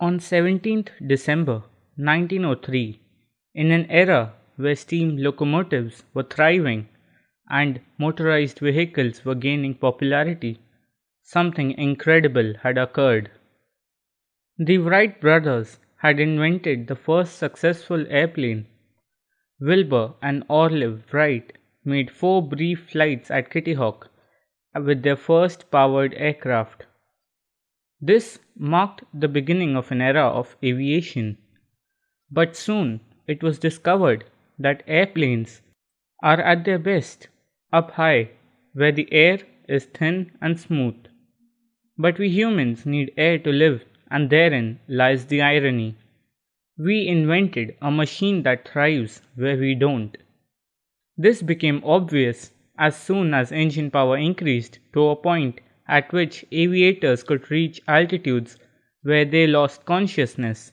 On 17th December 1903, in an era where steam locomotives were thriving and motorized vehicles were gaining popularity, something incredible had occurred. The Wright brothers had invented the first successful airplane. Wilbur and Orville Wright made 4 brief flights at Kitty Hawk with their first powered aircraft. This marked the beginning of an era of aviation, but soon it was discovered that airplanes are at their best up high where the air is thin and smooth. But we humans need air to live, and therein lies the irony. We invented a machine that thrives where we don't. This became obvious as soon as engine power increased to a point at which aviators could reach altitudes where they lost consciousness.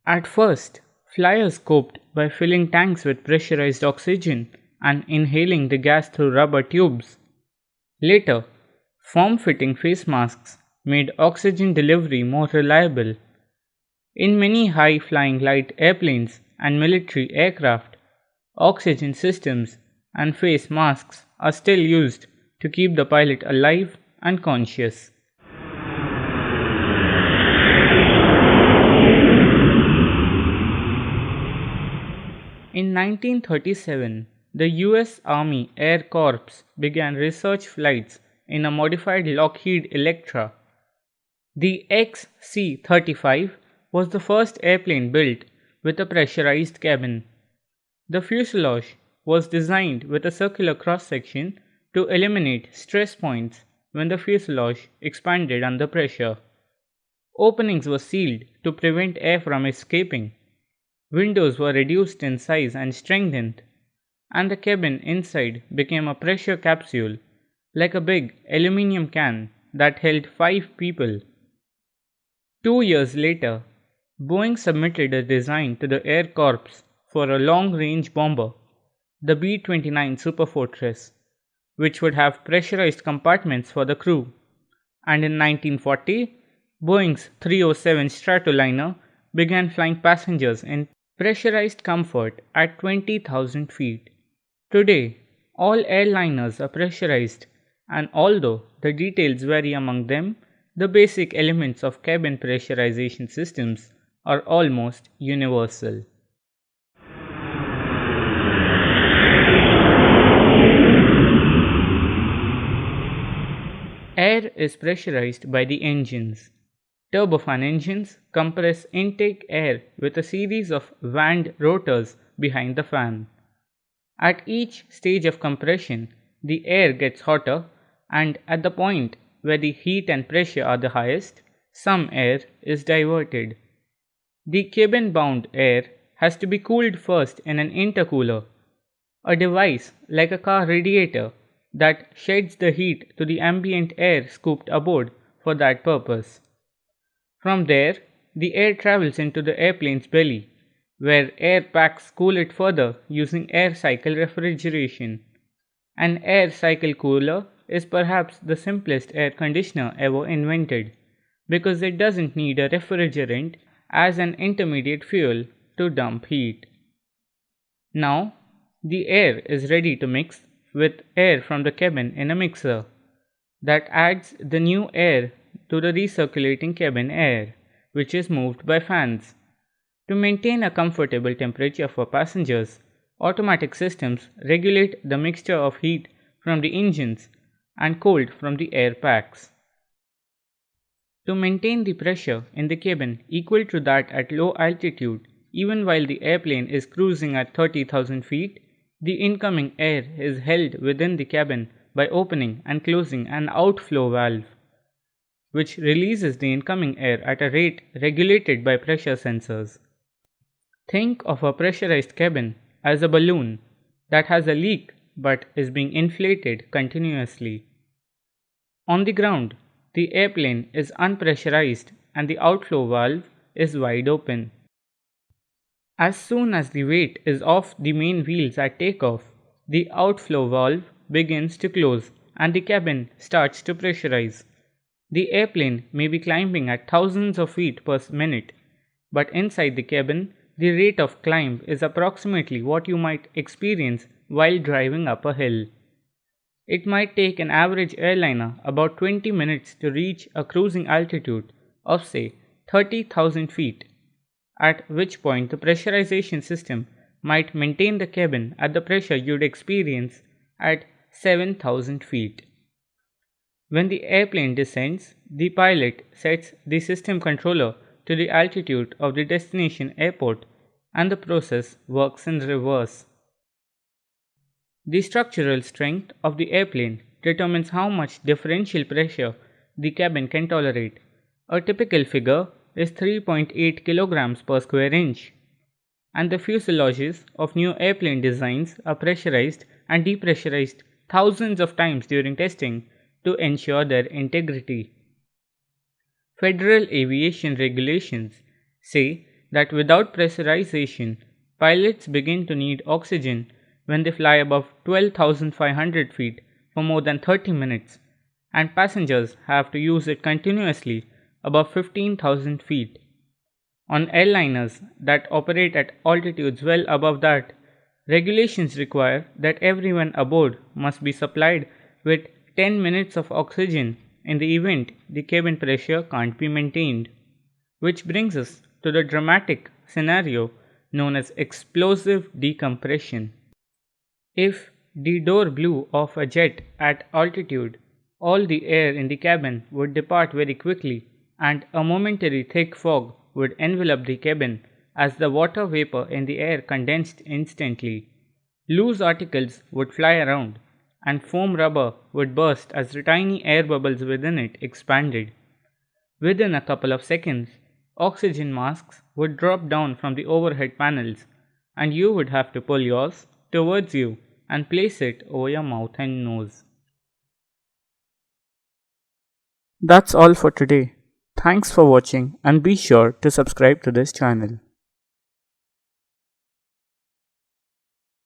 At first, flyers coped by filling tanks with pressurized oxygen and inhaling the gas through rubber tubes. Later, form-fitting face masks made oxygen delivery more reliable. In many high-flying light airplanes and military aircraft, oxygen systems and face masks are still used to keep the pilot alive and conscious. In 1937, the US Army Air Corps began research flights in a modified Lockheed Electra. The XC-35 was the first airplane built with a pressurized cabin. The fuselage was designed with a circular cross-section to eliminate stress points when the fuselage expanded under pressure. Openings were sealed to prevent air from escaping. Windows were reduced in size and strengthened, and the cabin inside became a pressure capsule, like a big aluminum can that held 5 people. 2 years later, Boeing submitted a design to the Air Corps for a long-range bomber, the B-29 Superfortress, which would have pressurized compartments for the crew, and in 1940, Boeing's 307 Stratoliner began flying passengers in pressurized comfort at 20,000 feet. Today, all airliners are pressurized, and although the details vary among them, the basic elements of cabin pressurization systems are almost universal. Air is pressurized by the engines. Turbofan engines compress intake air with a series of vanned rotors behind the fan. At each stage of compression, the air gets hotter, and at the point where the heat and pressure are the highest, some air is diverted. The cabin-bound air has to be cooled first in an intercooler, a device like a car radiator that sheds the heat to the ambient air scooped aboard for that purpose. From there, the air travels into the airplane's belly, where air packs cool it further using air cycle refrigeration. An air cycle cooler is perhaps the simplest air conditioner ever invented, because it doesn't need a refrigerant as an intermediate fuel to dump heat. Now, the air is ready to mix with air from the cabin in a mixer that adds the new air to the recirculating cabin air, which is moved by fans. To maintain a comfortable temperature for passengers, automatic systems regulate the mixture of heat from the engines and cold from the air packs. To maintain the pressure in the cabin equal to that at low altitude, even while the airplane is cruising at 30,000 feet, the incoming air is held within the cabin by opening and closing an outflow valve, which releases the incoming air at a rate regulated by pressure sensors. Think of a pressurized cabin as a balloon that has a leak but is being inflated continuously. On the ground, the airplane is unpressurized and the outflow valve is wide open. As soon as the weight is off the main wheels at takeoff, the outflow valve begins to close and the cabin starts to pressurize. The airplane may be climbing at thousands of feet per minute, but inside the cabin, the rate of climb is approximately what you might experience while driving up a hill. It might take an average airliner about 20 minutes to reach a cruising altitude of say 30,000 feet, at which point the pressurization system might maintain the cabin at the pressure you'd experience at 7,000 feet. When the airplane descends, the pilot sets the system controller to the altitude of the destination airport and the process works in reverse. The structural strength of the airplane determines how much differential pressure the cabin can tolerate. A typical figure is 3.8 kilograms per square inch, and the fuselages of new airplane designs are pressurized and depressurized thousands of times during testing to ensure their integrity. Federal aviation regulations say that without pressurization, pilots begin to need oxygen when they fly above 12,500 feet for more than 30 minutes, and passengers have to use it continuously above 15,000 feet. On airliners that operate at altitudes well above that, regulations require that everyone aboard must be supplied with 10 minutes of oxygen in the event the cabin pressure can't be maintained. Which brings us to the dramatic scenario known as explosive decompression. If the door blew off a jet at altitude, all the air in the cabin would depart very quickly, and a momentary thick fog would envelop the cabin as the water vapor in the air condensed instantly. Loose articles would fly around, and foam rubber would burst as the tiny air bubbles within it expanded. Within a couple of seconds, oxygen masks would drop down from the overhead panels, and you would have to pull yours towards you and place it over your mouth and nose. That's all for today. Thanks for watching and be sure to subscribe to this channel.